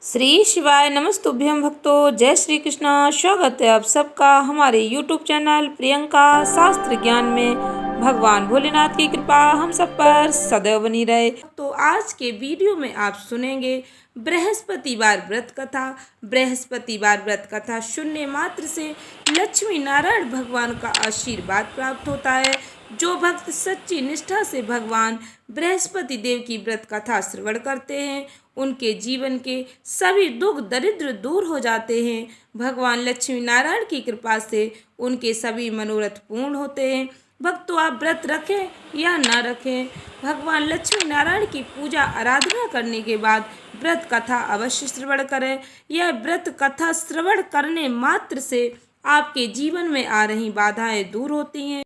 श्री शिवाय नमस्तुभ्यं भक्तों। जय श्री कृष्णा। स्वागत है आप सबका हमारे यूट्यूब चैनल प्रियंका शास्त्र ज्ञान में। भगवान भोलेनाथ की कृपा हम सब पर सदैव बनी रहे। तो आज के वीडियो में आप सुनेंगे बृहस्पतिवार व्रत कथा। बृहस्पतिवार व्रत कथा सुनने मात्र से लक्ष्मी नारायण भगवान का आशीर्वाद प्राप्त होता है। जो भक्त सच्ची निष्ठा से भगवान बृहस्पति देव की व्रत कथा श्रवण करते हैं उनके जीवन के सभी दुख दरिद्र दूर हो जाते हैं। भगवान लक्ष्मी नारायण की कृपा से उनके सभी मनोरथ पूर्ण होते हैं। भक्तों, आप व्रत रखें या न रखें, भगवान लक्ष्मी नारायण की पूजा आराधना करने के बाद व्रत कथा अवश्य श्रवण करें। यह व्रत कथा श्रवण करने मात्र से आपके जीवन में आ रही बाधाएं दूर होती हैं।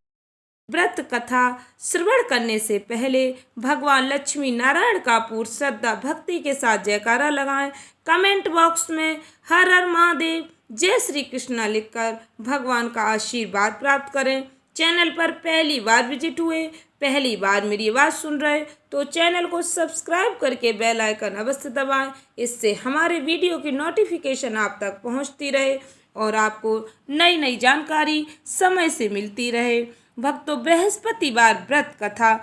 व्रत कथा श्रवण करने से पहले भगवान लक्ष्मी नारायण का पूर्ण श्रद्धा भक्ति के साथ जयकारा लगाएं। कमेंट बॉक्स में हर हर महादेव, जय श्री कृष्णा लिखकर भगवान का आशीर्वाद प्राप्त करें। चैनल पर पहली बार विजिट हुए, पहली बार मेरी आवाज़ सुन रहे तो चैनल को सब्सक्राइब करके बेल आइकन अवश्य दबाएं। इससे हमारे वीडियो की नोटिफिकेशन आप तक पहुंचती रहे और आपको नई नई जानकारी समय से मिलती रहे। भक्तों, बृहस्पतिवार व्रत कथा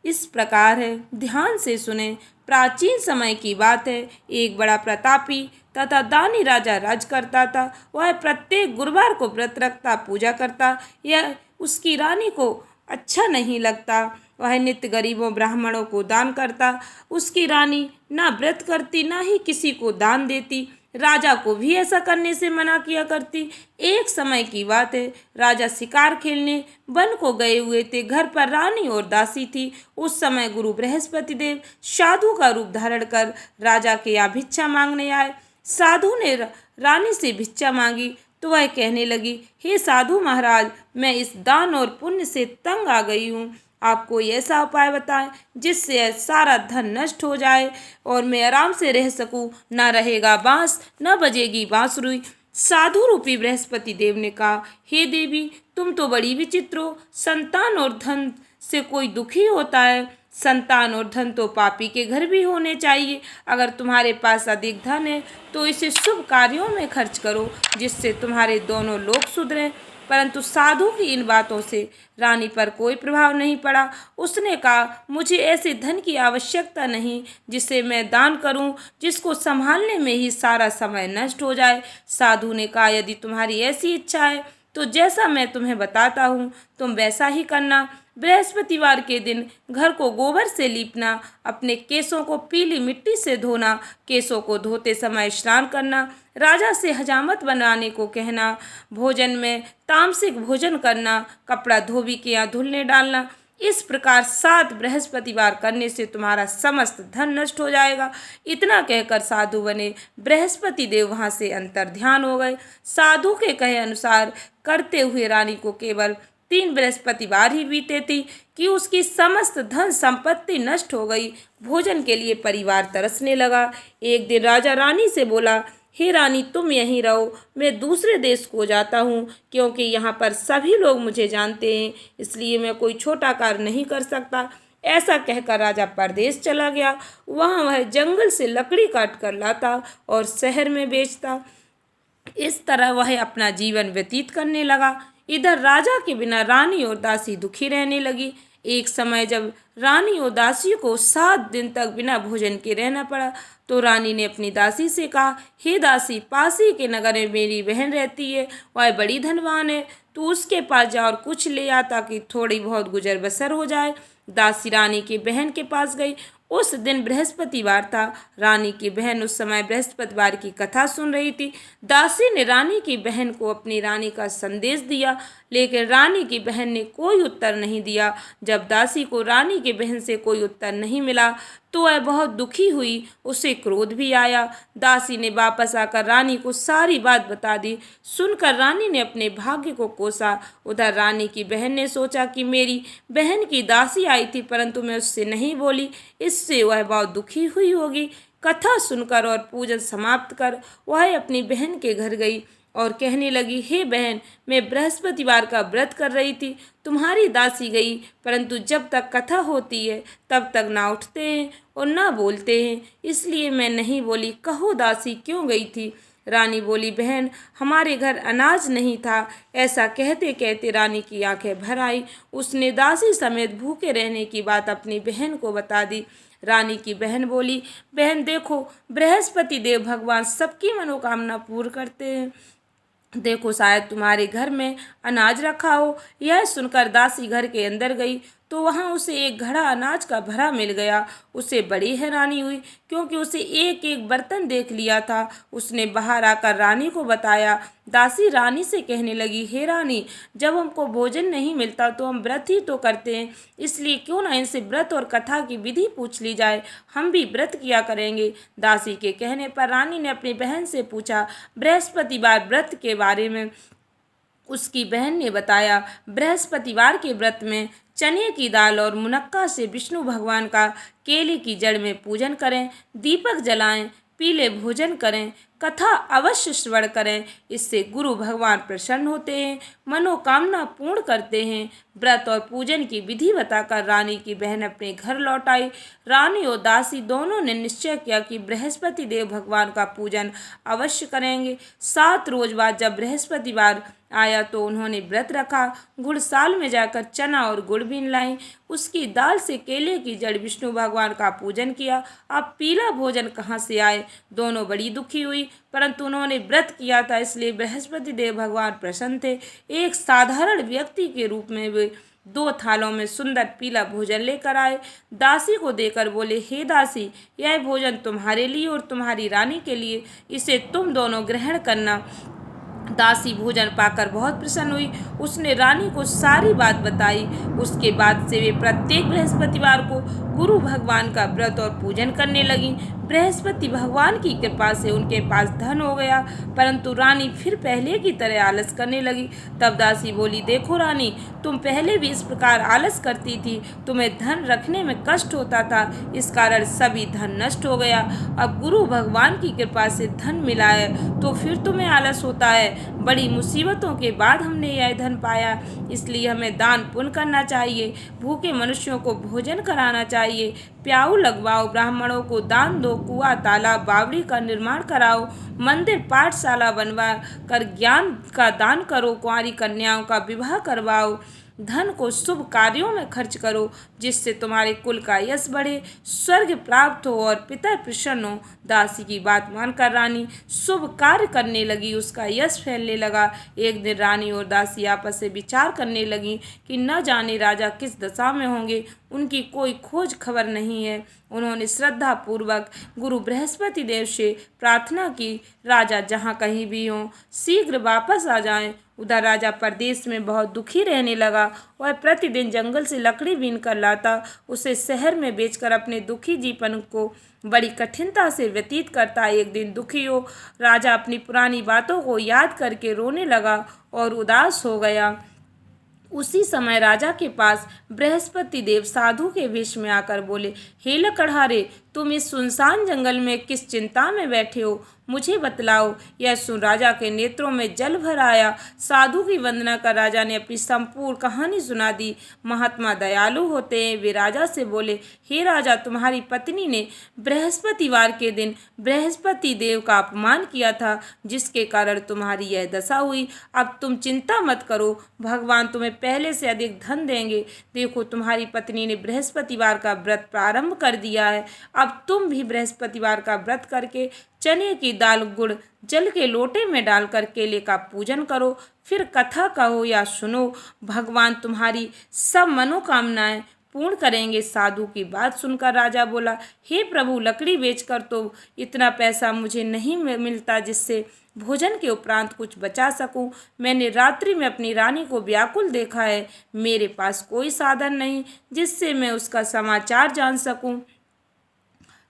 इस प्रकार है, ध्यान से सुने। प्राचीन समय की बात है। एक बड़ा प्रतापी तथा दानी राजा राज करता था। वह प्रत्येक गुरुवार को व्रत रखता, पूजा करता। यह उसकी रानी को अच्छा नहीं लगता। वह नित्य गरीबों ब्राह्मणों को दान करता। उसकी रानी ना व्रत करती ना ही किसी को दान देती। राजा को भी ऐसा करने से मना किया करती। एक समय की बात है, राजा शिकार खेलने वन को गए हुए थे। घर पर रानी और दासी थी। उस समय गुरु बृहस्पति देव साधु का रूप धारण कर राजा के यहाँ भिक्षा मांगने आए। साधु ने रानी से भिक्षा मांगी तो वह कहने लगी, हे साधु महाराज, मैं इस दान और पुण्य से तंग आ गई हूँ। आप कोई ऐसा उपाय बताएं जिससे सारा धन नष्ट हो जाए और मैं आराम से रह सकूं। न रहेगा बांस, न बजेगी बांसुरी। साधु रूपी बृहस्पति देव ने कहा, हे देवी, तुम तो बड़ी विचित्र हो। संतान और धन से कोई दुखी होता है। संतान और धन तो पापी के घर भी होने चाहिए। अगर तुम्हारे पास अधिक धन है तो इसे शुभ कार्यों में खर्च करो जिससे तुम्हारे दोनों लोग सुधरें। परंतु साधु की इन बातों से रानी पर कोई प्रभाव नहीं पड़ा। उसने कहा, मुझे ऐसे धन की आवश्यकता नहीं जिसे मैं दान करूं, जिसको संभालने में ही सारा समय नष्ट हो जाए। साधु ने कहा, यदि तुम्हारी ऐसी इच्छा है तो जैसा मैं तुम्हें बताता हूँ तुम वैसा ही करना। बृहस्पतिवार के दिन घर को गोबर से लीपना, अपने केसों को पीली मिट्टी से धोना, केसों को धोते समय स्नान करना, राजा से हजामत बनाने को कहना, भोजन में तामसिक भोजन करना, कपड़ा धोबी के यहाँ धुलने डालना। इस प्रकार 7 बृहस्पतिवार करने से तुम्हारा समस्त धन नष्ट हो जाएगा। इतना कहकर साधु बने बृहस्पति देव वहाँ से अंतर ध्यान हो गए। साधु के कहे अनुसार करते हुए रानी को केवल 3 बृहस्पतिवार ही बीते थी कि उसकी समस्त धन संपत्ति नष्ट हो गई। भोजन के लिए परिवार तरसने लगा। एक दिन राजा रानी से बोला, हे रानी, तुम यहीं रहो, मैं दूसरे देश को जाता हूँ क्योंकि यहाँ पर सभी लोग मुझे जानते हैं, इसलिए मैं कोई छोटा कार्य नहीं कर सकता। ऐसा कहकर राजा परदेश चला गया। वहाँ वह जंगल से लकड़ी काट कर लाता और शहर में बेचता। इस तरह वह अपना जीवन व्यतीत करने लगा। इधर राजा के बिना रानी और दासी दुखी रहने लगी। एक समय जब रानी और दासी को 7 दिन तक बिना भोजन के रहना पड़ा तो रानी ने अपनी दासी से कहा, हे दासी, पास ही के नगर में मेरी बहन रहती है, वह बड़ी धनवान है, तू उसके पास जा और कुछ ले आ ताकि थोड़ी बहुत गुजर बसर हो जाए। दासी रानी की बहन के पास गई। उस दिन बृहस्पतिवार था। रानी की बहन उस समय बृहस्पतिवार की कथा सुन रही थी। दासी ने रानी की बहन को अपनी रानी का संदेश दिया, लेकिन रानी की बहन ने कोई उत्तर नहीं दिया। जब दासी को रानी की बहन से कोई उत्तर नहीं मिला तो वह बहुत दुखी हुई। उसे क्रोध भी आया। दासी ने वापस आकर रानी को सारी बात बता दी। सुनकर रानी ने अपने भाग्य को कोसा। उधर रानी की बहन ने सोचा कि मेरी बहन की दासी आई थी परंतु मैं उससे नहीं बोली, इससे वह बहुत दुखी हुई होगी। कथा सुनकर और पूजन समाप्त कर वह अपनी बहन के घर गई। और कहने लगी, हे बहन, मैं बृहस्पतिवार का व्रत कर रही थी, तुम्हारी दासी गई, परंतु जब तक कथा होती है तब तक ना उठते हैं और ना बोलते हैं, इसलिए मैं नहीं बोली। कहो दासी क्यों गई थी? रानी बोली, बहन, हमारे घर अनाज नहीं था। ऐसा कहते कहते रानी की आंखें भर आई। उसने दासी समेत भूखे रहने की बात अपनी बहन को बता दी। रानी की बहन बोली, बहन देखो, बृहस्पति देव भगवान सबकी मनोकामना पूर्ण करते हैं। देखो, शायद तुम्हारे घर में अनाज रखा हो। यह सुनकर दासी घर के अंदर गई तो वहां उसे एक घड़ा अनाज का भरा मिल गया। उसे बड़ी हैरानी हुई, क्योंकि उसे एक एक बर्तन देख लिया था। उसने बाहर आकर रानी को बताया। दासी रानी से कहने लगी, हे रानी, जब हमको भोजन नहीं मिलता तो हम व्रत ही तो करते हैं, इसलिए क्यों ना इनसे व्रत और कथा की विधि पूछ ली जाए, हम भी व्रत किया करेंगे। दासी के कहने पर रानी ने अपनी बहन से पूछा बृहस्पतिवार व्रत के बारे में। उसकी बहन ने बताया, बृहस्पतिवार के व्रत में चने की दाल और मुनक्का से विष्णु भगवान का केले की जड़ में पूजन करें, दीपक जलाएं, पीले भोजन करें, कथा अवश्य श्रवण करें। इससे गुरु भगवान प्रसन्न होते हैं, मनोकामना पूर्ण करते हैं। व्रत और पूजन की विधि बताकर रानी की बहन अपने घर लौट आई। रानी और दासी दोनों ने निश्चय किया कि बृहस्पति देव भगवान का पूजन अवश्य करेंगे। 7 रोज बाद जब बृहस्पतिवार आया तो उन्होंने व्रत रखा। गुड़साल में जाकर चना और गुड़ बीन लाई, उसकी दाल से केले की जड़ विष्णु भगवान का पूजन किया। अब पीला भोजन कहाँ से आए? दोनों बड़ी दुखी हुई, परंतु उन्होंने व्रत किया था, इसलिए बृहस्पति देव भगवान प्रसन्न थे। एक साधारण व्यक्ति के रूप में वे 2 थालों में सुंदर पीला भोजन लेकर आए। दासी को देकर बोले, हे दासी, यह भोजन तुम्हारे लिए और तुम्हारी रानी के लिए, इसे तुम दोनों ग्रहण करना। दासी भोजन पाकर बहुत प्रसन्न हुई। उसने रानी को सारी बात बताई। उसके बाद से वे प्रत्येक बृहस्पतिवार को गुरु भगवान का व्रत और पूजन करने लगी। बृहस्पति भगवान की कृपा से उनके पास धन हो गया, परंतु रानी फिर पहले की तरह आलस करने लगी। तब दासी बोली, देखो रानी, तुम पहले भी इस प्रकार आलस करती थी, तुम्हें धन रखने में कष्ट होता था, इस कारण सभी धन नष्ट हो गया। अब गुरु भगवान की कृपा से धन मिला है तो फिर तुम्हें आलस होता है। बड़ी मुसीबतों के बाद हमने यह धन पाया, इसलिए हमें दान पुण्य करना चाहिए, भूखे मनुष्यों को भोजन कराना चाहिए, प्याऊ लगवाओ, ब्राह्मणों को दान दो, कुआं तालाब बावड़ी का निर्माण कराओ, मंदिर पाठशाला बनवा कर ज्ञान का दान करो, कुंवारी कन्याओं का विवाह करवाओ, धन को शुभ कार्यों में खर्च करो, जिससे तुम्हारे कुल का यश बढ़े, स्वर्ग प्राप्त हो और पिता प्रसन्न हो। दासी की बात मानकर रानी शुभ कार्य करने लगी, उसका यश फैलने लगा। एक दिन रानी और दासी आपस से विचार करने लगी कि न जाने राजा किस दशा में होंगे, उनकी कोई खोज खबर नहीं है। उन्होंने श्रद्धा पूर्वक गुरु बृहस्पति देव से प्रार्थना की, राजा जहाँ कहीं भी हों शीघ्र वापस आ जाएं। उधर राजा परदेश में बहुत दुखी रहने लगा। वह प्रतिदिन जंगल से लकड़ी बीन कर लाता, उसे शहर में बेचकर अपने दुखी जीवन को बड़ी कठिनता से व्यतीत करता। एक दिन दुखी हो राजा अपनी पुरानी बातों को याद करके रोने लगा और उदास हो गया। उसी समय राजा के पास बृहस्पति देव साधु के वेश में आकर बोले, हे लकड़हारे, तुम इस सुनसान जंगल में किस चिंता में बैठे हो, मुझे बतलाओ। यह सुन राजा के नेत्रों में जल भर आया। साधु की वंदना कर राजा ने अपनी संपूर्ण कहानी सुना दी। महात्मा दयालु होते हैं, वे राजा से बोले, हे राजा, तुम्हारी पत्नी ने बृहस्पतिवार के दिन बृहस्पति देव का अपमान किया था, जिसके कारण तुम्हारी यह दशा हुई। अब तुम चिंता मत करो, भगवान तुम्हें पहले से अधिक धन देंगे। देखो, तुम्हारी पत्नी ने बृहस्पतिवार का व्रत प्रारंभ कर दिया है। अब तुम भी बृहस्पतिवार का व्रत करके चने की दाल गुड़ जल के लोटे में डालकर केले का पूजन करो, फिर कथा कहो या सुनो, भगवान तुम्हारी सब मनोकामनाएं पूर्ण करेंगे। साधु की बात सुनकर राजा बोला, हे प्रभु, लकड़ी बेचकर तो इतना पैसा मुझे नहीं मिलता जिससे भोजन के उपरांत कुछ बचा सकूं। मैंने रात्रि में अपनी रानी को व्याकुल देखा है, मेरे पास कोई साधन नहीं जिससे मैं उसका समाचार जान सकूं।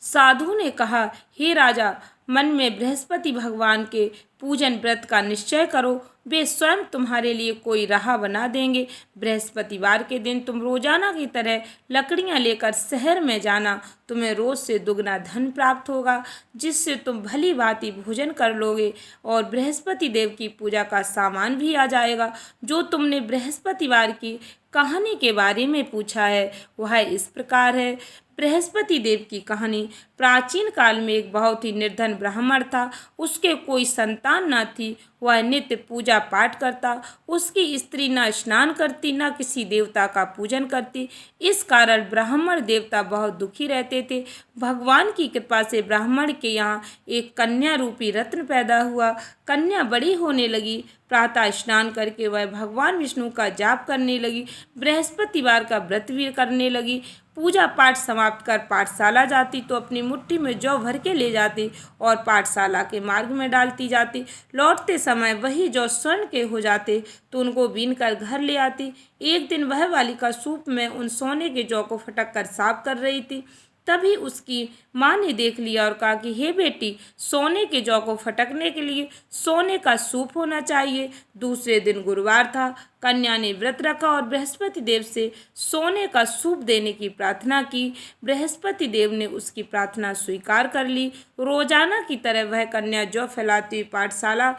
साधु ने कहा, हे राजा, मन में बृहस्पति भगवान के पूजन व्रत का निश्चय करो, वे स्वयं तुम्हारे लिए कोई राह बना देंगे। बृहस्पतिवार के दिन तुम रोजाना की तरह लकड़ियां लेकर शहर में जाना। तुम्हें रोज से दुगना धन प्राप्त होगा, जिससे तुम भली भांति भोजन कर लोगे और बृहस्पति देव की पूजा का सामान भी आ जाएगा। जो तुमने बृहस्पतिवार की कहानी के बारे में पूछा है वह इस प्रकार है। बृहस्पति देव की कहानी। प्राचीन काल में एक बहुत ही निर्धन ब्राह्मण था। उसके कोई संतान न थी। वह नित्य पूजा पाठ करता। उसकी स्त्री न स्नान करती, न किसी देवता का पूजन करती। इस कारण ब्राह्मण देवता बहुत दुखी रहते थे। भगवान की कृपा से ब्राह्मण के यहाँ एक कन्या रूपी रत्न पैदा हुआ। कन्या बड़ी होने लगी। प्रातः स्नान करके वह भगवान विष्णु का जाप करने लगी। बृहस्पतिवार का व्रत भी करने लगी। पूजा पाठ समाप्त कर पाठशाला जाती तो अपनी मुट्ठी में जौ भर के ले जाती और पाठशाला के मार्ग में डालती जाती। लौटते समय वही जौ स्वर्ण के हो जाते तो उनको बीन कर घर ले आती। एक दिन वह बालिका सूप में उन सोने के जौ को फटक कर साफ कर रही थी। तभी उसकी माँ ने देख लिया और कहा कि हे बेटी, सोने के जौ को फटकने के लिए सोने का सूप होना चाहिए। दूसरे दिन गुरुवार था। कन्या ने व्रत रखा और बृहस्पति देव से सोने का सूप देने की प्रार्थना की। बृहस्पति देव ने उसकी प्रार्थना स्वीकार कर ली। रोजाना की तरह वह कन्या जौ फैलाती हुई पाठशाला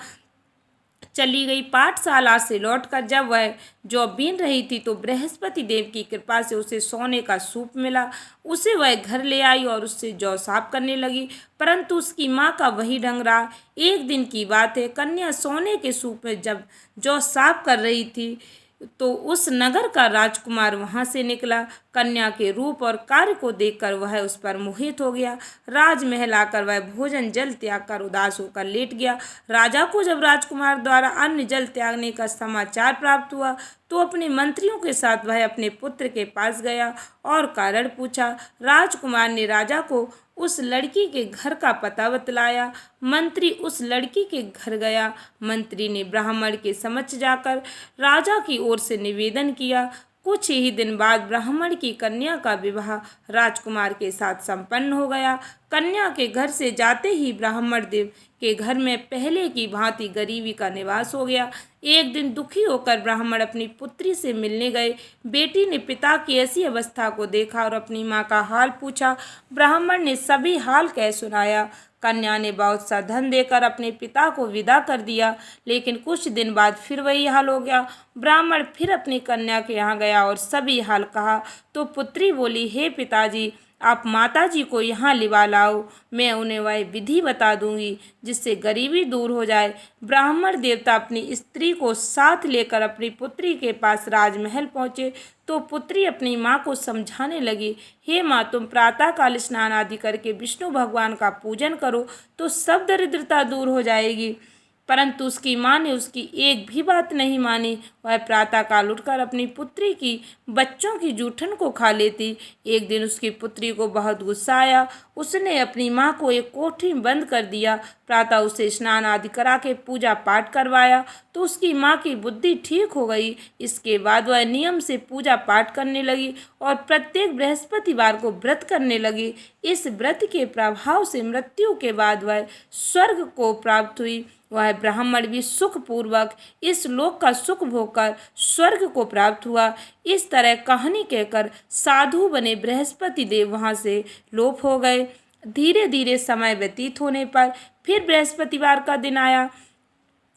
चली गई। पाठशाला से लौटकर जब वह जौ बीन रही थी तो बृहस्पति देव की कृपा से उसे सोने का सूप मिला। उसे वह घर ले आई और उससे जौ साफ करने लगी, परंतु उसकी माँ का वही ढंग रहा। एक दिन की बात है, कन्या सोने के सूप में जब जौ साफ कर रही थी तो उस नगर का राजकुमार वहां से निकला। कन्या के रूप और कार्य को देखकर वह उस पर मोहित हो गया। राजमहल आकर वह भोजन जल त्याग कर उदास होकर लेट गया। राजा को जब राजकुमार द्वारा अन्न जल त्यागने का समाचार प्राप्त हुआ तो अपने मंत्रियों के साथ वह अपने पुत्र के पास गया और कारण पूछा। राजकुमार ने राजा को उस लड़की के घर का पता बतलाया। मंत्री उस लड़की के घर गया। मंत्री ने ब्राह्मण के समक्ष जाकर राजा की ओर से निवेदन किया। कुछ ही दिन बाद ब्राह्मण की कन्या का विवाह राजकुमार के साथ संपन्न हो गया। कन्या के घर से जाते ही ब्राह्मण देव के घर में पहले की भांति गरीबी का निवास हो गया। एक दिन दुखी होकर ब्राह्मण अपनी पुत्री से मिलने गए। बेटी ने पिता की ऐसी अवस्था को देखा और अपनी माँ का हाल पूछा। ब्राह्मण ने सभी हाल कह सुनाया। कन्या ने बहुत सा धन देकर अपने पिता को विदा कर दिया, लेकिन कुछ दिन बाद फिर वही हाल हो गया। ब्राह्मण फिर अपनी कन्या के यहाँ गया और सभी हाल कहा तो पुत्री बोली, हे पिताजी, आप माताजी को यहाँ लिवा लाओ, मैं उन्हें वह विधि बता दूंगी जिससे गरीबी दूर हो जाए। ब्राह्मण देवता अपनी स्त्री को साथ लेकर अपनी पुत्री के पास राजमहल पहुँचे तो पुत्री अपनी माँ को समझाने लगी, हे माँ, तुम प्रातःकाल स्नान आदि करके विष्णु भगवान का पूजन करो तो सब दरिद्रता दूर हो जाएगी। परंतु उसकी माँ ने उसकी एक भी बात नहीं मानी। वह प्रातःकाल उठकर अपनी पुत्री की बच्चों की जूठन को खा लेती। एक दिन उसकी पुत्री को बहुत गुस्सा आया। उसने अपनी माँ को एक कोठरी में बंद कर दिया। प्रातः उसे स्नान आदि करा के पूजा पाठ करवाया तो उसकी माँ की बुद्धि ठीक हो गई। इसके बाद वह नियम से पूजा पाठ करने लगी और प्रत्येक बृहस्पतिवार को व्रत करने लगी। इस व्रत के प्रभाव से मृत्यु के बाद वह स्वर्ग को प्राप्त हुई। वह ब्राह्मण भी सुखपूर्वक इस लोक का सुख भोगकर स्वर्ग को प्राप्त हुआ। इस तरह कहानी कहकर साधु बने बृहस्पति देव वहाँ से लोप हो गए। धीरे धीरे समय व्यतीत होने पर फिर बृहस्पतिवार का दिन आया।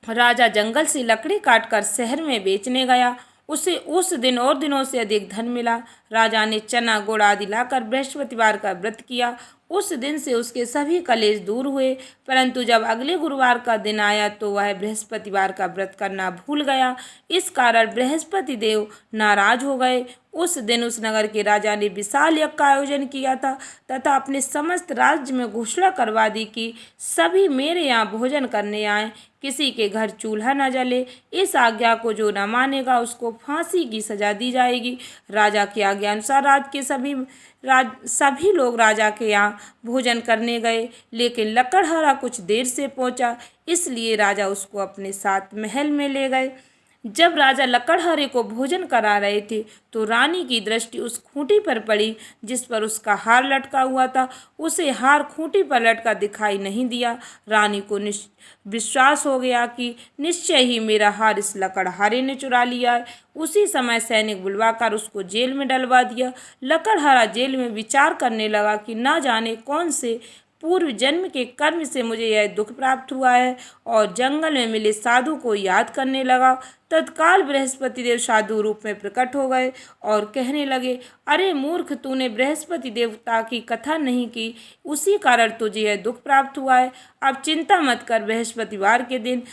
राजा जंगल से लकड़ी काटकर शहर में बेचने गया। उसे उस दिन और दिनों से अधिक धन मिला। राजा ने चना गुड़ आदि लाकर बृहस्पतिवार का व्रत किया। उस दिन से उसके सभी कलेश दूर हुए। परंतु जब अगले गुरुवार का दिन आया तो वह बृहस्पतिवार का व्रत करना भूल गया। इस कारण बृहस्पति देव नाराज हो गए। उस दिन उस नगर के राजा ने विशाल यज्ञ का आयोजन किया था तथा अपने समस्त राज्य में घोषणा करवा दी कि सभी मेरे यहाँ भोजन करने आए, किसी के घर चूल्हा न जले। इस आज्ञा को जो न मानेगा उसको फांसी की सजा दी जाएगी। राजा की आज्ञा अनुसार सभी लोग राजा के यहाँ भोजन करने गए, लेकिन लकड़हारा कुछ देर से पहुंचा, इसलिए राजा उसको अपने साथ महल में ले गए। जब राजा लकड़हारे को भोजन करा रहे थे तो रानी की दृष्टि उस खूंटी पर पड़ी जिस पर उसका हार लटका हुआ था। उसे हार खूंटी पर लटका दिखाई नहीं दिया। रानी को विश्वास हो गया कि निश्चय ही मेरा हार इस लकड़हारे ने चुरा लिया है। उसी समय सैनिक बुलवाकर उसको जेल में डलवा दिया। लकड़हारा जेल में विचार करने लगा कि ना जाने कौन से पूर्व जन्म के कर्म से मुझे यह दुख प्राप्त हुआ है, और जंगल में मिले साधु को याद करने लगा। तत्काल बृहस्पति देव साधु रूप में प्रकट हो गए और कहने लगे, अरे मूर्ख, तूने बृहस्पति देवता की कथा नहीं की, उसी कारण तुझे यह दुख प्राप्त हुआ है। अब चिंता मत कर, बृहस्पतिवार के दिन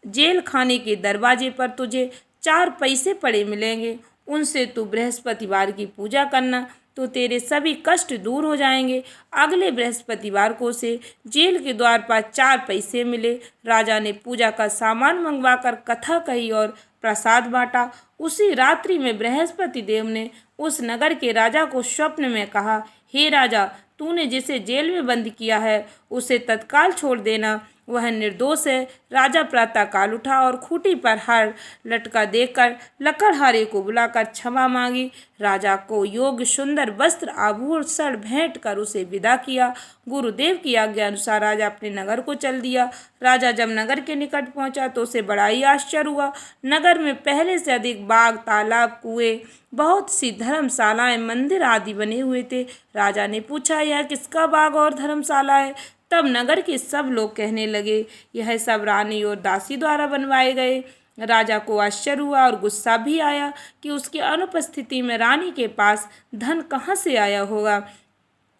जेल खाने के दरवाजे पर तुझे 4 पैसे पड़े मिलेंगे। उनसे तू बृहस्पतिवार की पूजा करना तो तेरे सभी कष्ट दूर हो जाएंगे। अगले बृहस्पतिवार को उसे जेल के द्वार पर 4 पैसे मिले। राजा ने पूजा का सामान मंगवाकर कथा कही और प्रसाद बांटा। उसी रात्रि में बृहस्पति देव ने उस नगर के राजा को स्वप्न में कहा, हे राजा, तूने जिसे जेल में बंद किया है उसे तत्काल छोड़ देना, वह निर्दोष है। राजा प्रातःकाल उठा और खूंटी पर हार लटका देखकर लकड़हारे को बुलाकर क्षमा मांगी। राजा को योग्य सुंदर वस्त्र आभूषण भेंट कर उसे विदा किया। गुरुदेव की आज्ञा अनुसार राजा अपने नगर को चल दिया। राजा जब नगर के निकट पहुंचा तो उसे बड़ा ही आश्चर्य हुआ। नगर में पहले से अधिक बाग, तालाब, कुएं, बहुत सी धर्मशालाएं, मंदिर आदि बने हुए थे। राजा ने पूछा, यह किसका बाग और धर्मशाला है? तब नगर के सब लोग कहने लगे, यह सब रानी और दासी द्वारा बनवाए गए। राजा को आश्चर्य हुआ और गुस्सा भी आया कि उसकी अनुपस्थिति में रानी के पास धन कहाँ से आया होगा।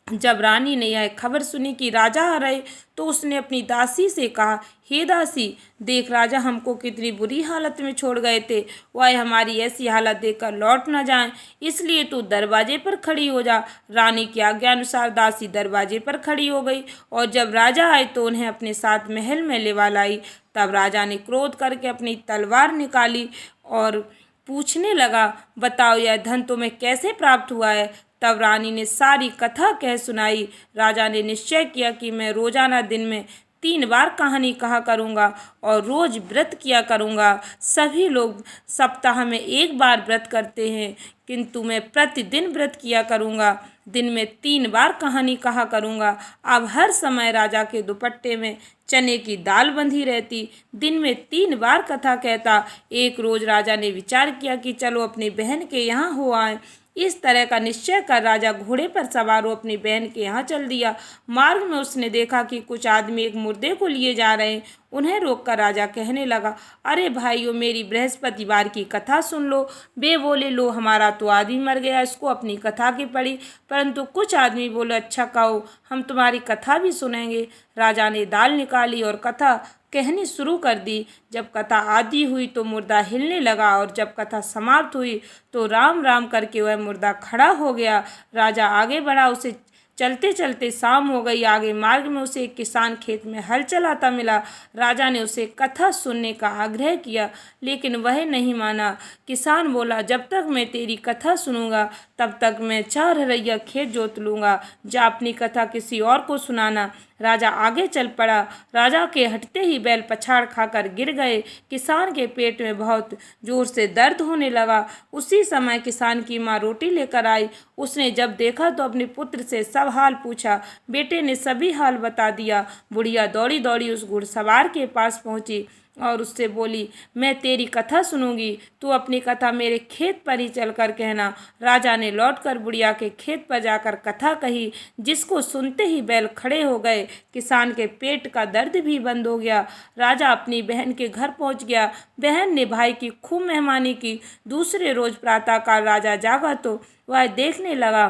जब रानी ने यह खबर सुनी कि राजा आ रहे तो उसने अपनी दासी से कहा, हे दासी, देख राजा हमको कितनी बुरी हालत में छोड़ गए थे, वह हमारी ऐसी हालत देखकर लौट न जाएं, इसलिए तू दरवाजे पर खड़ी हो जा। रानी की आज्ञा अनुसार दासी दरवाजे पर खड़ी हो गई और जब राजा आए तो उन्हें अपने साथ महल में लेवा लाई। तब राजा ने क्रोध करके अपनी तलवार निकाली और पूछने लगा, बताओ यह धन तुम्हें कैसे प्राप्त हुआ है? तब रानी ने सारी कथा कह सुनाई। राजा ने निश्चय किया कि मैं रोजाना दिन में 3 बार कहानी कहा करूँगा और रोज व्रत किया करूँगा। सभी लोग सप्ताह में 1 बार व्रत करते हैं, किंतु मैं प्रतिदिन व्रत किया करूँगा। दिन में 3 बार कहानी कहा करूँगा। अब हर समय राजा के दुपट्टे में चने की दाल बंधी रहती। दिन में 3 बार कथा कहता। एक रोज राजा ने विचार किया कि चलो अपनी बहन के यहाँ हो आए। इस तरह का निश्चय कर राजा घोड़े पर सवार हो अपनी बहन के यहाँ चल दिया। मार्ग में उसने देखा कि कुछ आदमी एक मुर्दे को लिए जा रहे हैं। उन्हें रोककर राजा कहने लगा, अरे भाइयों, मेरी बृहस्पतिवार की कथा सुन लो। वे बोले, लो, हमारा तो आदमी मर गया, इसको अपनी कथा की पड़ी। परंतु कुछ आदमी बोले, अच्छा कहो, हम तुम्हारी कथा भी सुनेंगे। राजा ने दाल निकाली और कथा कहनी शुरू कर दी। जब कथा आदि हुई तो मुर्दा हिलने लगा और जब कथा समाप्त हुई तो राम राम करके वह मुर्दा खड़ा हो गया। राजा आगे बढ़ा, उसे चलते चलते शाम हो गई। आगे मार्ग में उसे एक किसान खेत में हल चलाता मिला। राजा ने उसे कथा सुनने का आग्रह किया, लेकिन वह नहीं माना। किसान बोला, जब तक मैं तेरी कथा सुनूंगा तब तक मैं 4 हरैया खेत जोत लूँगा, जा अपनी कथा किसी और को सुनाना। राजा आगे चल पड़ा। राजा के हटते ही बैल पछाड़ खाकर गिर गए। किसान के पेट में बहुत जोर से दर्द होने लगा। उसी समय किसान की माँ रोटी लेकर आई। उसने जब देखा तो अपने पुत्र से सब हाल पूछा। बेटे ने सभी हाल बता दिया। बुढ़िया दौड़ी दौड़ी उस घुड़सवार के पास पहुंची और उससे बोली, मैं तेरी कथा सुनूंगी, तू अपनी कथा मेरे खेत पर ही चलकर कहना। राजा ने लौटकर बुढ़िया के खेत पर जाकर कथा कही, जिसको सुनते ही बैल खड़े हो गए। किसान के पेट का दर्द भी बंद हो गया। राजा अपनी बहन के घर पहुंच गया। बहन ने भाई की खूब मेहमानी की। दूसरे रोज प्रातःकाल राजा जागा तो वह देखने लगा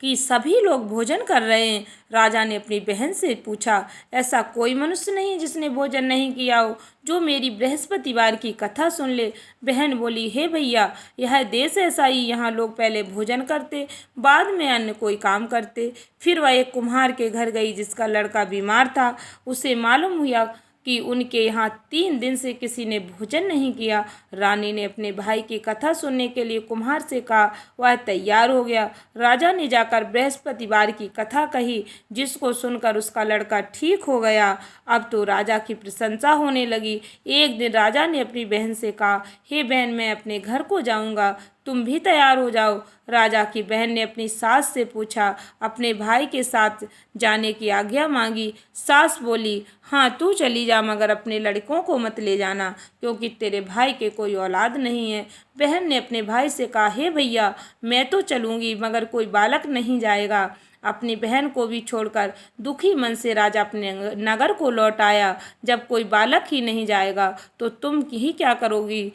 कि सभी लोग भोजन कर रहे हैं। राजा ने अपनी बहन से पूछा, ऐसा कोई मनुष्य नहीं जिसने भोजन नहीं किया हो, जो मेरी बृहस्पतिवार की कथा सुन ले। बहन बोली, हे भैया, यह देश ऐसा ही, यहाँ लोग पहले भोजन करते, बाद में अन्य कोई काम करते। फिर वह एक कुम्हार के घर गई जिसका लड़का बीमार था। उसे मालूम हुआ कि उनके यहाँ 3 दिन से किसी ने भोजन नहीं किया। रानी ने अपने भाई की कथा सुनने के लिए कुम्हार से कहा। वह तैयार हो गया। राजा ने जाकर बृहस्पतिवार की कथा कही, जिसको सुनकर उसका लड़का ठीक हो गया। अब तो राजा की प्रशंसा होने लगी। एक दिन राजा ने अपनी बहन से कहा, हे बहन, मैं अपने घर को जाऊंगा, तुम भी तैयार हो जाओ। राजा की बहन ने अपनी सास से पूछा, अपने भाई के साथ जाने की आज्ञा मांगी। सास बोली, हाँ तू चली जा, मगर अपने लड़कों को मत ले जाना, क्योंकि तेरे भाई के कोई औलाद नहीं है। बहन ने अपने भाई से कहा, हे भैया, मैं तो चलूंगी, मगर कोई बालक नहीं जाएगा। अपनी बहन को भी छोड़कर दुखी मन से राजा अपने नगर को लौट आया। जब कोई बालक ही नहीं जाएगा तो तुम ही क्या करोगी।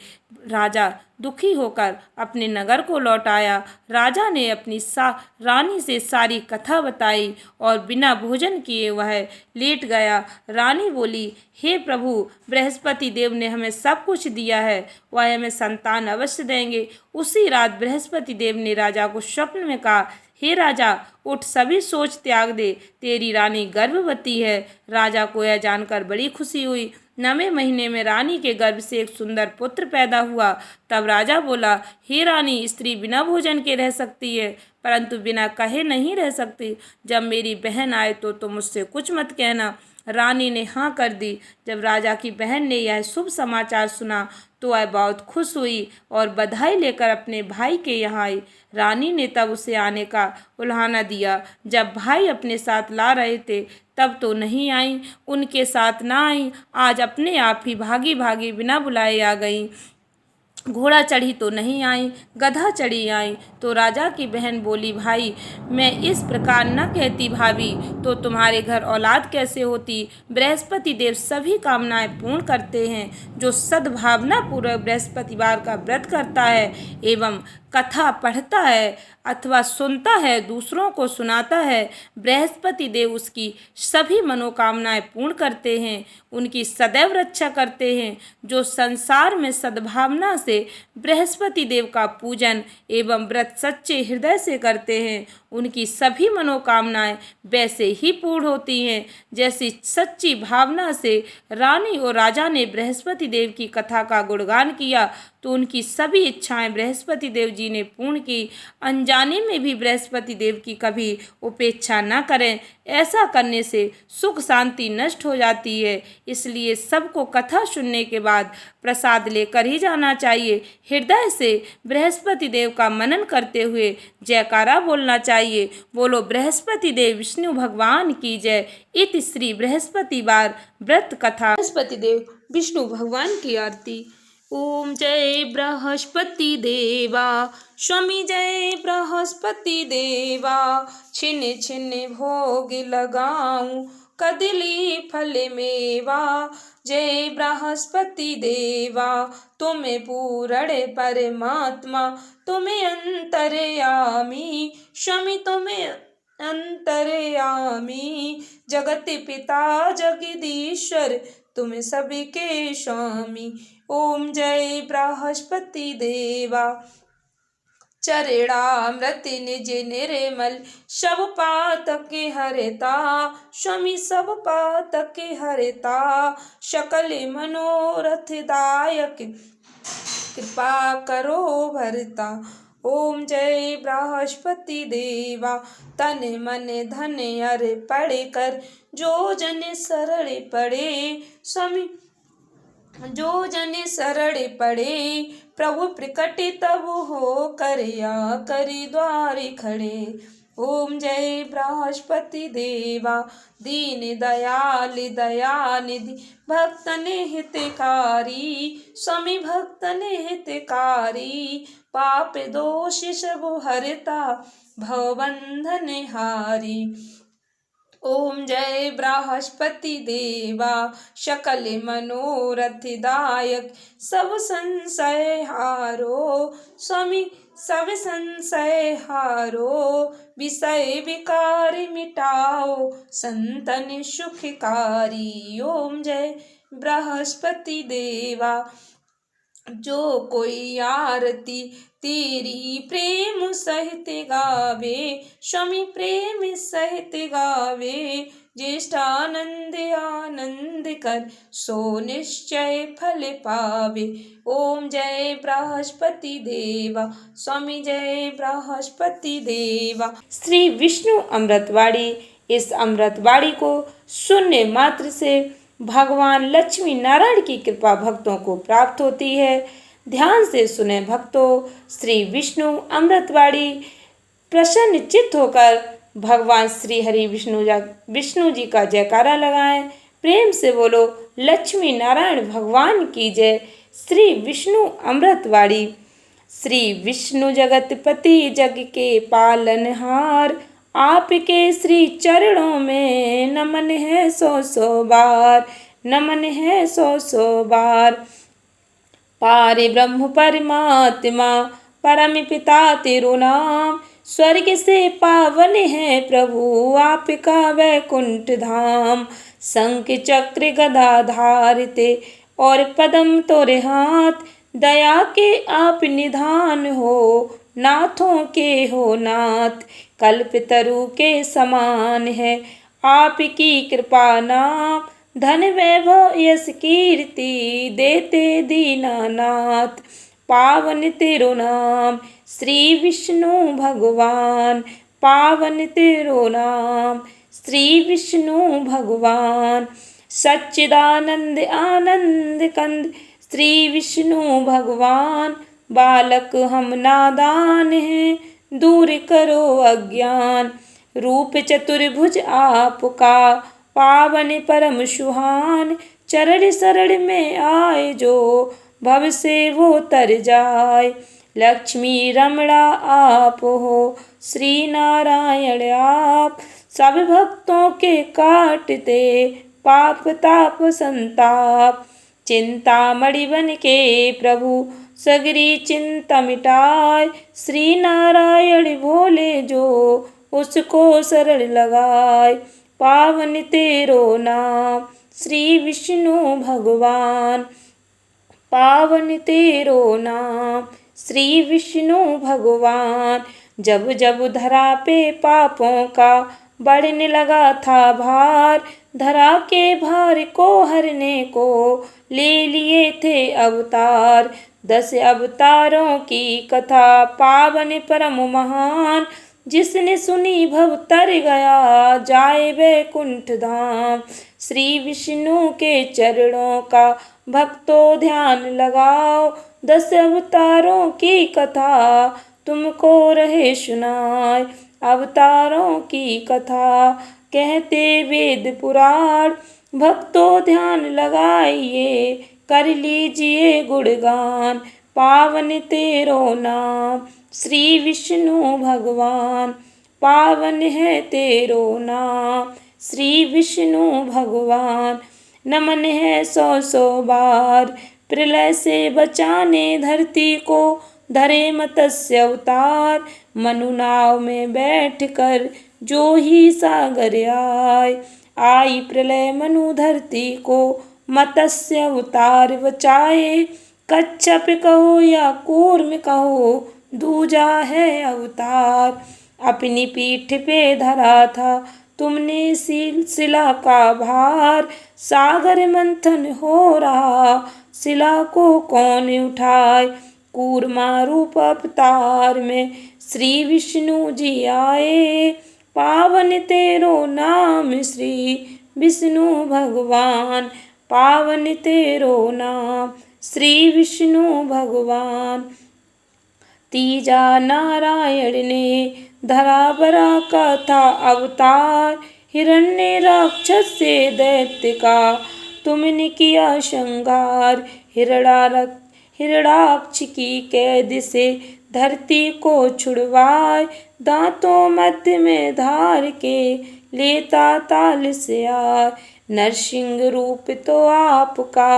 राजा दुखी होकर अपने नगर को लौट आया। राजा ने अपनी रानी से सारी कथा बताई और बिना भोजन किए वह लेट गया। रानी बोली, हे प्रभु, बृहस्पति देव ने हमें सब कुछ दिया है, वह हमें संतान अवश्य देंगे। उसी रात बृहस्पति देव ने राजा को स्वप्न में कहा, हे राजा, उठ, सभी सोच त्याग दे, तेरी रानी गर्भवती है। राजा को यह जानकर बड़ी खुशी हुई। 9वें महीने में रानी के गर्भ से एक सुंदर पुत्र पैदा हुआ। तब राजा बोला, हे रानी, स्त्री बिना भोजन के रह सकती है, परंतु बिना कहे नहीं रह सकती। जब मेरी बहन आए तो तुम मुझसे कुछ मत कहना। रानी ने हाँ कर दी। जब राजा की बहन ने यह शुभ समाचार सुना तो वह बहुत खुश हुई और बधाई लेकर अपने भाई के यहाँ आई। रानी ने तब उसे आने का उल्हाना दिया। जब भाई अपने साथ ला रहे थे तब तो नहीं आई, उनके साथ ना आई, आज अपने आप ही भागी भागी बिना बुलाए आ गई। घोड़ा चढ़ी तो नहीं आई, गधा चढ़ी आई। तो राजा की बहन बोली, भाई, मैं इस प्रकार न कहती भाभी, तो तुम्हारे घर औलाद कैसे होती। बृहस्पति देव सभी कामनाएं पूर्ण करते हैं। जो सद्भावना पूर्वक बृहस्पतिवार का व्रत करता है एवं कथा पढ़ता है अथवा सुनता है, दूसरों को सुनाता है, बृहस्पति देव उसकी सभी मनोकामनाएं पूर्ण करते हैं, उनकी सदैव रक्षा करते हैं। जो संसार में सद्भावना से बृहस्पति देव का पूजन एवं व्रत सच्चे हृदय से करते हैं, उनकी सभी मनोकामनाएं वैसे ही पूर्ण होती हैं जैसी सच्ची भावना से रानी और राजा ने बृहस्पति देव की कथा का गुणगान किया तो उनकी सभी इच्छाएं बृहस्पति देव जी ने पूर्ण की। अनजाने में भी बृहस्पति देव की कभी उपेक्षा न करें, ऐसा करने से सुख शांति नष्ट हो जाती है। इसलिए सबको कथा सुनने के बाद प्रसाद लेकर ही जाना चाहिए। हृदय से बृहस्पति देव का मनन करते हुए जयकारा बोलना चाहिए। बोलो बृहस्पति देव विष्णु भगवान की जय। इति श्री बृहस्पतिवार व्रत कथा। बृहस्पति देव विष्णु भगवान की आरती। ओम जय बृहस्पति देवा, स्वामी जय बृहस्पति देवा। छिन छिन भोग लगाऊं, कदली फल मेवा। जय बृहस्पति देवा, तुम्हें पूर्ण परमात्मा, तुम्हें अंतर्यामी, स्वामी तुम्हें अंतर्यामी। जगत पिता जगदीश्वर, तुम सबके स्वामी। ओम जय बृहस्पति देवा। चरणामृत निज निर्मल, सब पातक हरता, स्वामी सब पातक हरता। सकल मनोरथ दायक, कृपा करो भरता। ओम जय बृहस्पति देवा। तन मन धन अर्पण कर, जो जन शरण पड़े, स्वामी जो जन शरण पड़े। प्रभु प्रकट तब हो कर, या कर द्वार खड़े। ओम जय बृहस्पति देवा। दीन दयाल दयानिधि, भक्तन हितकारी, स्वामी भक्तन हितकारी। पाप दोष सब हरता, भवबंधन हारी। ओम जय बृहस्पति देवा। सकल मनोरथ दायक, सब संशय हारो, स्वामी सब संशय हारो। विषय विकार मिटाओ, संतन सुखकारी। ओम जय बृहस्पति देवा। जो कोई आरती तेरी प्रेम सहित गावे, स्वामी प्रेम सहित गावे। ज्येष्ठानंद आनंद कर, सो निश्चय फल पावे। ओम जय बृहस्पति देवा, स्वामी जय बृहस्पति देवा। श्री विष्णु अमृतवाणी। इस अमृतवाणी को सुनने मात्र से भगवान लक्ष्मी नारायण की कृपा भक्तों को प्राप्त होती है। ध्यान से सुने भक्तों, श्री विष्णु अमृतवाणी। प्रसन्न चित्त होकर भगवान श्री हरि विष्णु जी का जयकारा लगाएं। प्रेम से बोलो लक्ष्मी नारायण भगवान की जय। श्री विष्णु अमृतवाणी। श्री विष्णु जगतपति जग के पालनहार, आपके श्री चरणों में नमन है सौ सौ बार, नमन है सौ सौ बार। पारे ब्रह्म परमात्मा परम पिता तेरो नाम, स्वर्ग से पावन है प्रभु आपका वैकुंठ धाम। शंख चक्र गदा धारते और पदम तोरे हाथ, दया के आप निधान हो नाथों के हो नाथ। कल्पतरु के समान है आपकी कृपा नाम, धन वैभव यश कीर्ति देते दीनानाथ। पावन तेरो नाम श्री विष्णु भगवान, पावन तेरो नाम श्री विष्णु भगवान। सच्चिदानंद आनंद कंद श्री विष्णु भगवान, बालक हम नादान हैं दूर करो अज्ञान। रूप चतुर्भुज आपका पावन परम सुहान, चरण शरण में आए जो भव से वो तर जाए। लक्ष्मी रमणा आप हो श्री नारायण आप, सब भक्तों के काटते पाप ताप संताप। चिंतामणि बन के प्रभु सगरी चिंता मिटाए, श्री नारायण भोले जो उसको सरल लगाए। पावन तेरो नाम श्री विष्णु भगवान, पावन तेरो नाम श्री विष्णु भगवान। जब जब धरा पे पापों का बढ़ने लगा था भार, धरा के भार को हरने को ले लिए थे अवतार। 10 अवतारों की कथा पावन परम महान, जिसने सुनी भव तर गया जाए वैकुंठ धाम। श्री विष्णु के चरणों का भक्तों ध्यान लगाओ, 10 अवतारों की कथा तुमको रहे सुनाए। अवतारों की कथा कहते वेद पुराण, भक्तों ध्यान लगाइए कर लीजिए गुणगान। पावन तेरो नाम श्री विष्णु भगवान, पावन है तेरो नाम श्री विष्णु भगवान। नमन है सौ सौ बार प्रलय से बचाने धरती को, धरे मत्स्य अवतार। मनु नाव में बैठ कर जो ही सागर आए, आई प्रलय मनु धरती को मत्स्य अवतार बचाए। कच्छप कहो या कूर्म कहो दूजा है अवतार, अपनी पीठ पे धरा था तुमने शिला का भार। सागर मंथन हो रहा शिला को कौन उठाए, कूर्मा रूप अवतार में श्री विष्णु जी आए। पावन तेरो नाम श्री विष्णु भगवान, पावन तेरो नाम श्री विष्णु भगवान। तीजा नारायण ने धरा बरा का था अवतार, हिरण्य राक्षस से दैत्य का तुमने किया श्रृंगार। हिरणाक्ष की कैद से धरती को छुड़वाए, दांतों मध्य में धार के लेता ताल से आए। नरसिंह रूप तो आपका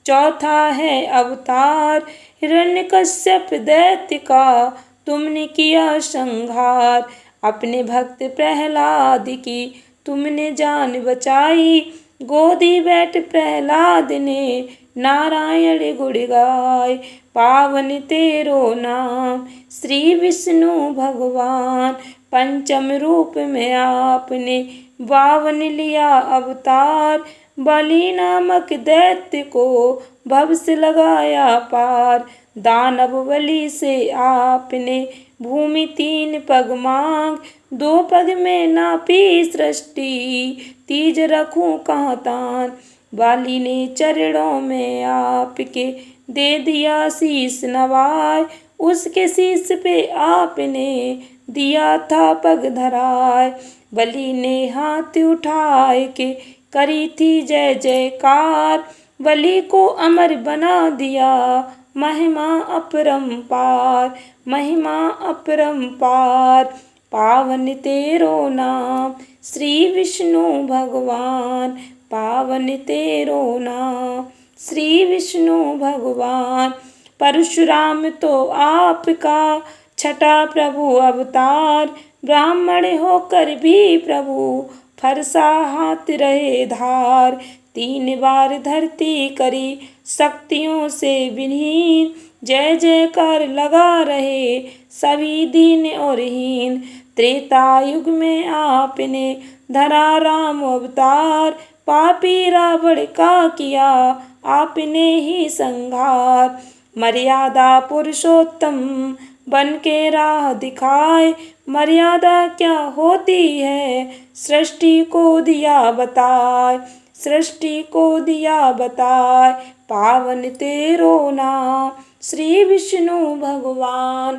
चौथा है अवतार, हिरण्यकश्यप दैत्य का तुमने किया संहार। अपने भक्त प्रहलाद की तुमने जान बचाई, गोदी बैठ प्रहलाद ने नारायण गुण गाए। पावन तेरो नाम श्री विष्णु भगवान, पंचम रूप में आपने बावन लिया अवतार, बलि नामक दैत्य को भव से लगाया पार। दानव बलि से आपने भूमि 3 पग मांग, 2 पग में नापी सृष्टि, तीज रखूं कहाँ तान। बाली ने चरणों में आपके दे दिया शीस नवाय, उसके शीस पे आपने दिया था पग धराय। बलि ने हाथ उठाए के करी थी जय जयकार, बलि को अमर बना दिया महिमा अपरंपार, महिमा अपरंपार। पावन तेरो नाम श्री विष्णु भगवान, पावन तेरो नाम श्री विष्णु भगवान। परशुराम तो आपका छठा प्रभु अवतार, ब्राह्मण होकर भी प्रभु फरसा हाथ रहे धार। 3 बार धरती करी शक्तियों से विहीन, जय जयकार लगा रहे सभी दीन और हीन। त्रेता युग में आपने धरा राम अवतार, पापी रावण का किया आपने ही संहार। मर्यादा पुरुषोत्तम बन के राह दिखाए, मर्यादा क्या होती है सृष्टि को दिया बताए, सृष्टि को दिया बताए। पावन तेरो नाम श्री विष्णु भगवान,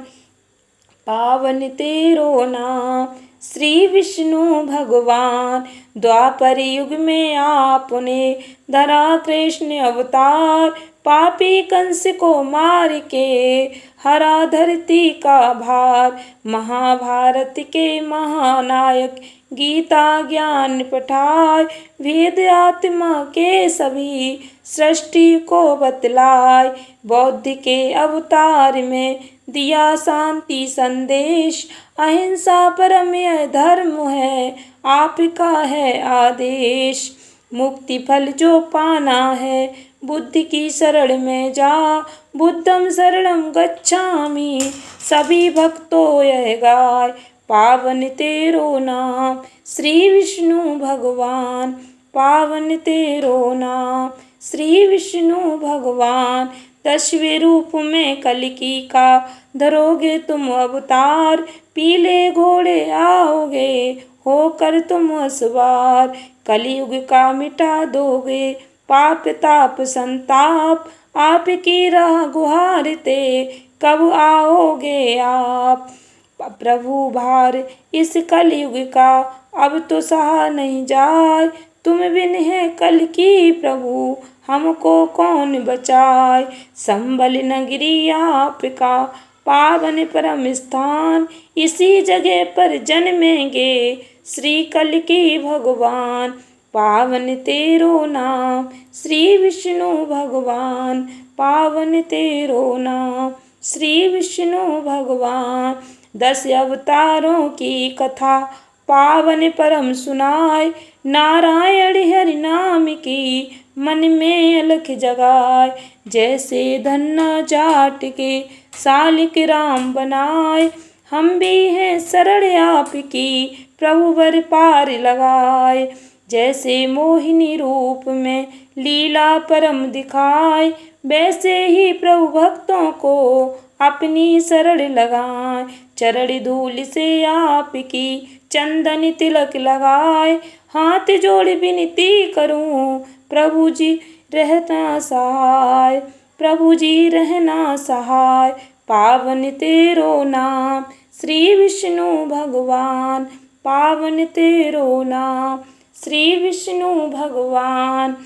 पावन तेरो नाम श्री विष्णु भगवान। द्वापर युग में आपने धरा कृष्ण अवतार, पापी कंस को मार के हरा धरती का भार। महाभारत के महानायक गीता ज्ञान पठाए, वेद आत्मा के सभी सृष्टि को बतलाए। बौद्ध के अवतार में दिया शांति संदेश, अहिंसा परम यह धर्म है आपका है आदेश। मुक्ति फल जो पाना है बुद्ध की शरण में जा, बुद्धम शरणम गच्छामि सभी भक्तों यह गाय। पावन तेरो नाम श्री विष्णु भगवान, पावन तेरो नाम श्री विष्णु भगवान। 10वें रूप में कल्कि का धरोगे तुम अवतार, पीले घोड़े आओगे होकर तुम सवार। कलयुग का मिटा दोगे पाप ताप संताप, आपकी राह गुहारते कब आओगे आप। प्रभु भार इस कलयुग का अब तो सहा नहीं जाए, तुम बिन है कल्कि प्रभु हमको कौन बचाए। संबल नगरी आपका पावन परम स्थान, इसी जगह पर जन्मेंगे श्री कल्कि भगवान। पावन तेरो नाम श्री विष्णु भगवान, पावन तेरो नाम श्री विष्णु भगवान। 10 अवतारों की कथा पावन परम सुनाए, नारायण हरि नाम की मन में अलख जगाए। जैसे धन्ना जाट के सालिक राम बनाए, हम भी हैं शरण आपकी प्रभु वर पार लगाए। जैसे मोहिनी रूप में लीला परम दिखाए, वैसे ही प्रभु भक्तों को अपनी शरण लगाए। चरण धूल से आपकी चंदन तिलक लगाए, हाथ जोड़ विनती करूं प्रभु जी रहना सहाय, प्रभु जी रहना सहाय। पावन तेरो नाम श्री विष्णु भगवान, पावन तेरो नाम श्री विष्णु भगवान।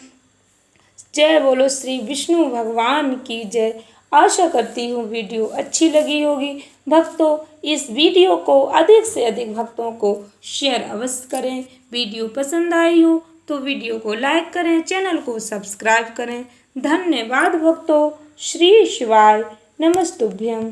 जय बोलो श्री विष्णु भगवान की जय। आशा करती हूँ वीडियो अच्छी लगी होगी। भक्तों, इस वीडियो को अधिक से अधिक भक्तों को शेयर अवश्य करें। वीडियो पसंद आई हो तो वीडियो को लाइक करें, चैनल को सब्सक्राइब करें। धन्यवाद भक्तों। श्री शिवाय नमस्तुभ्यम।